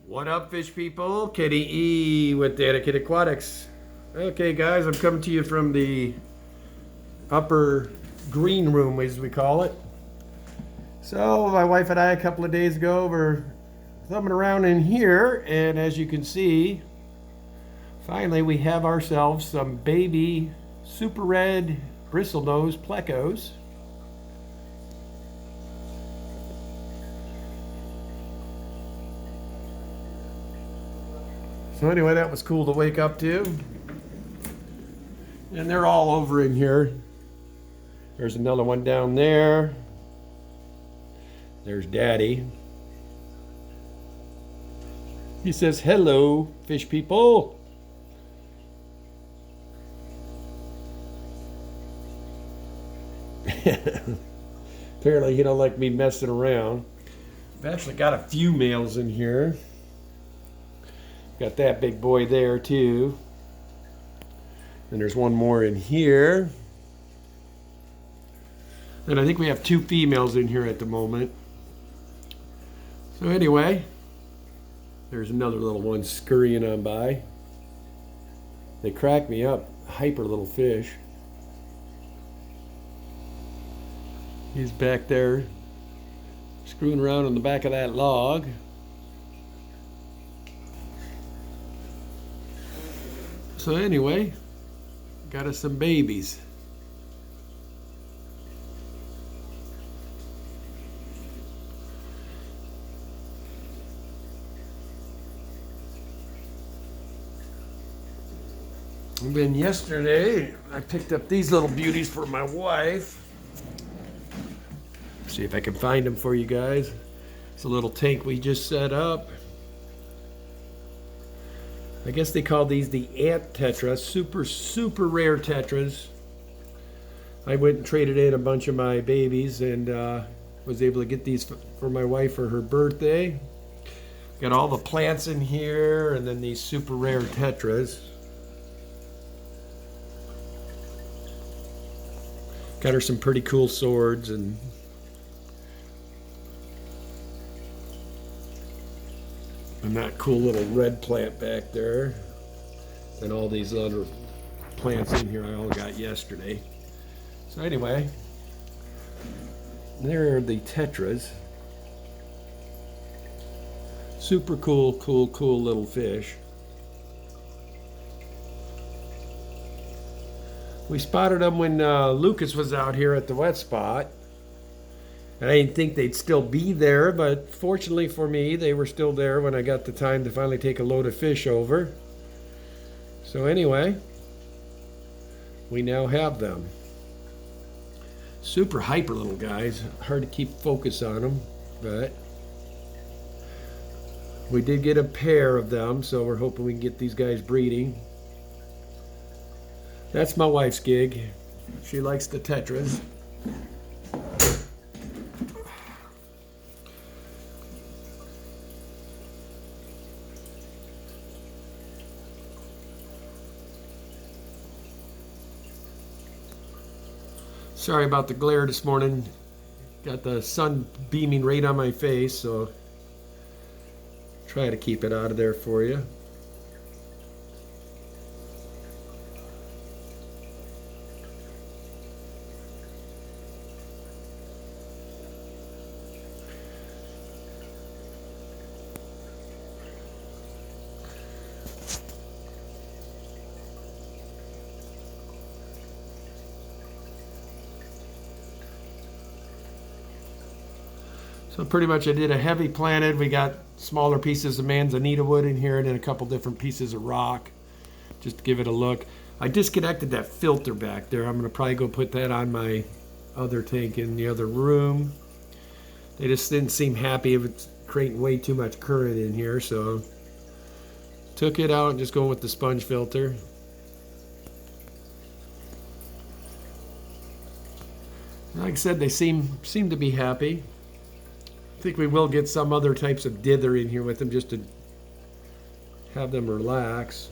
What up, fish people? Kitty E with Etiquette Aquatics. Okay, guys, I'm coming to you from the upper green room, as we call it. So, my wife and I, a couple of days ago, were thumbing around in here, and as you can see, finally we have ourselves some baby super red bristlenose plecos. So anyway, that was cool to wake up to. And they're all over in here. There's another one down there. There's Daddy. He says, hello, fish people. Apparently he don't like me messing around. I've actually got a few males in here. Got that big boy there too. And there's one more in here. And I think we have two females in here at the moment. So anyway, there's another little one scurrying on by. They crack me up, hyper little fish. He's back there screwing around on the back of that log. So anyway, got us some babies. And then yesterday, I picked up these little beauties for my wife. See if I can find them for you guys. It's a little tank we just set up. I guess they call these the ant tetras, super rare tetras. I went and traded in a bunch of my babies and was able to get these for my wife for her birthday. Got all the plants in here and then these super rare tetras. Got her some pretty cool swords and that cool little red plant back there. And all these other plants in here I all got yesterday. So anyway, there are the tetras. Super cool little fish. We spotted them when Lucas was out here at the wet spot. And I didn't think they'd still be there, but fortunately for me, they were still there when I got the time to finally take a load of fish over. So anyway, we now have them. Super hyper little guys. Hard to keep focus on them, but we did get a pair of them, so we're hoping we can get these guys breeding. That's my wife's gig. She likes the tetras. Sorry about the glare this morning. Got the sun beaming right on my face, so try to keep it out of there for you. So pretty much I did a heavy planted. We got smaller pieces of manzanita wood in here and then a couple different pieces of rock just to give it a look. I disconnected that filter back there. I'm going to probably go put that on my other tank in the other room. They just didn't seem happy if it's creating way too much current in here, so took it out and just going with the sponge filter. Like I said, they seem to be happy. I think we will get some other types of dither in here with them just to have them relax.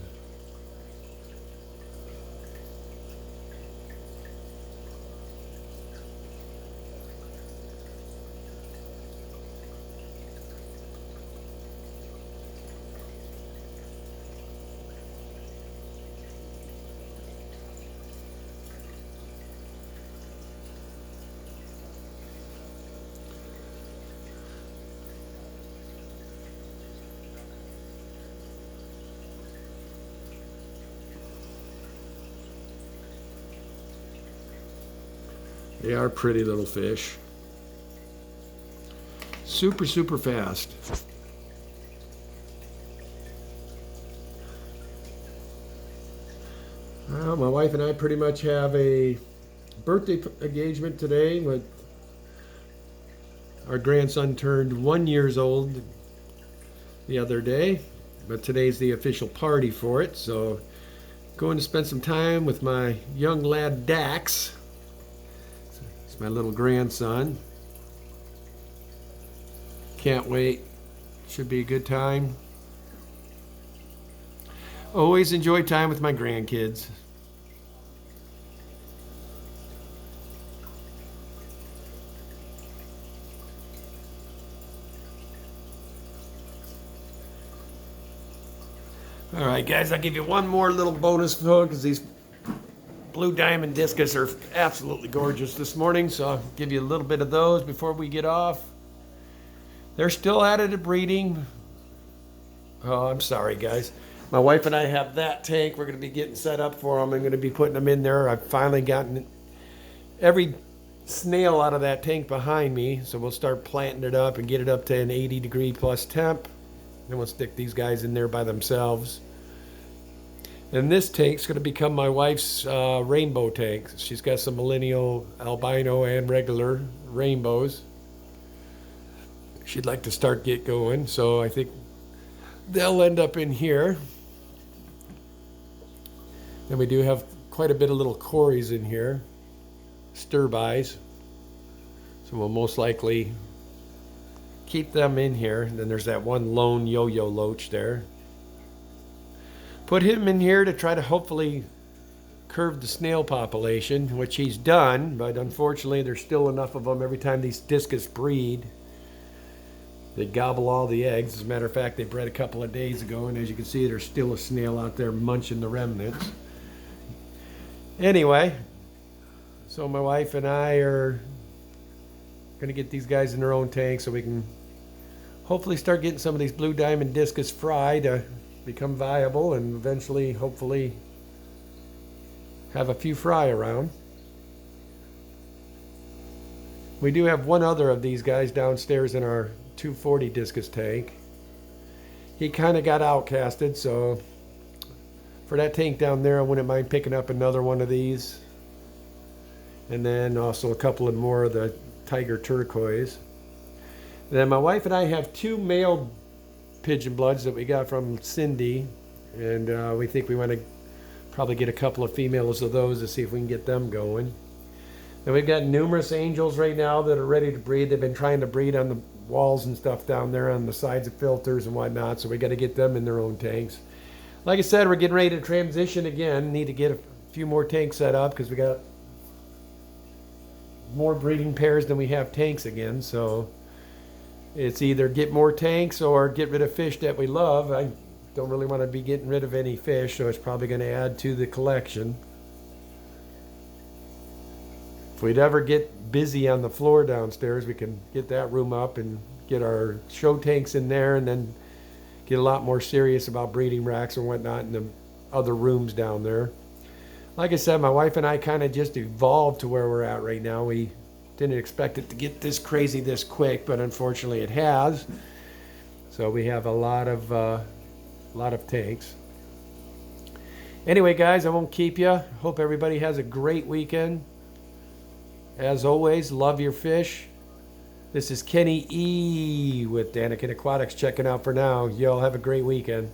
They are pretty little fish. Super, super fast. Well, my wife and I pretty much have a birthday engagement today. With our grandson turned 1 year old the other day, but today's the official party for it. So going to spend some time with my young lad Dax. It's my little grandson. Can't wait. Should be a good time. Always enjoy time with my grandkids. All right, guys, I'll give you one more little bonus hook because these blue diamond discus are absolutely gorgeous this morning. So I'll give you a little bit of those before we get off. They're still at it at breeding. Oh, I'm sorry, guys. My wife and I have that tank. We're going to be getting set up for them. I'm going to be putting them in there. I've finally gotten every snail out of that tank behind me. So we'll start planting it up and get it up to an 80-degree plus temp. Then we'll stick these guys in there by themselves. And this tank's going to become my wife's rainbow tank. She's got some millennial, albino, and regular rainbows. She'd like to get going. So I think they'll end up in here. And we do have quite a bit of little cories in here, stir-bys. So we'll most likely keep them in here. And then there's that one lone yo-yo loach there. Put him in here to try to hopefully curb the snail population, which he's done, but unfortunately there's still enough of them. Every time these discus breed, they gobble all the eggs. As a matter of fact, they bred a couple of days ago, and as you can see, there's still a snail out there munching the remnants. Anyway, so my wife and I are going to get these guys in their own tank so we can hopefully start getting some of these blue diamond discus fry to become viable and eventually, hopefully, have a few fry around. We do have one other of these guys downstairs in our 240 discus tank. He kind of got outcasted, so for that tank down there, I wouldn't mind picking up another one of these. And then also a couple of more of the tiger turquoise. And then my wife and I have two male pigeon bloods that we got from Cindy, and we think we want to probably get a couple of females of those to see if we can get them going. And we've got numerous angels right now that are ready to breed. They've been trying to breed on the walls and stuff down there on the sides of filters and whatnot, so we got to get them in their own tanks. Like I said, we're getting ready to transition again. Need to get a few more tanks set up because we got more breeding pairs than we have tanks again. So it's either get more tanks or get rid of fish that we love. I don't really want to be getting rid of any fish, so it's probably going to add to the collection. If we'd ever get busy on the floor downstairs, we can get that room up and get our show tanks in there, and then get a lot more serious about breeding racks and whatnot in the other rooms down there. Like I said, my wife and I kind of just evolved to where we're at right now. We didn't expect it to get this crazy this quick, but unfortunately it has. So we have a lot of tanks. Anyway, guys, I won't keep you. Hope everybody has a great weekend. As always, love your fish. This is Kenny E with Anakin Aquatics checking out for now. Y'all have a great weekend.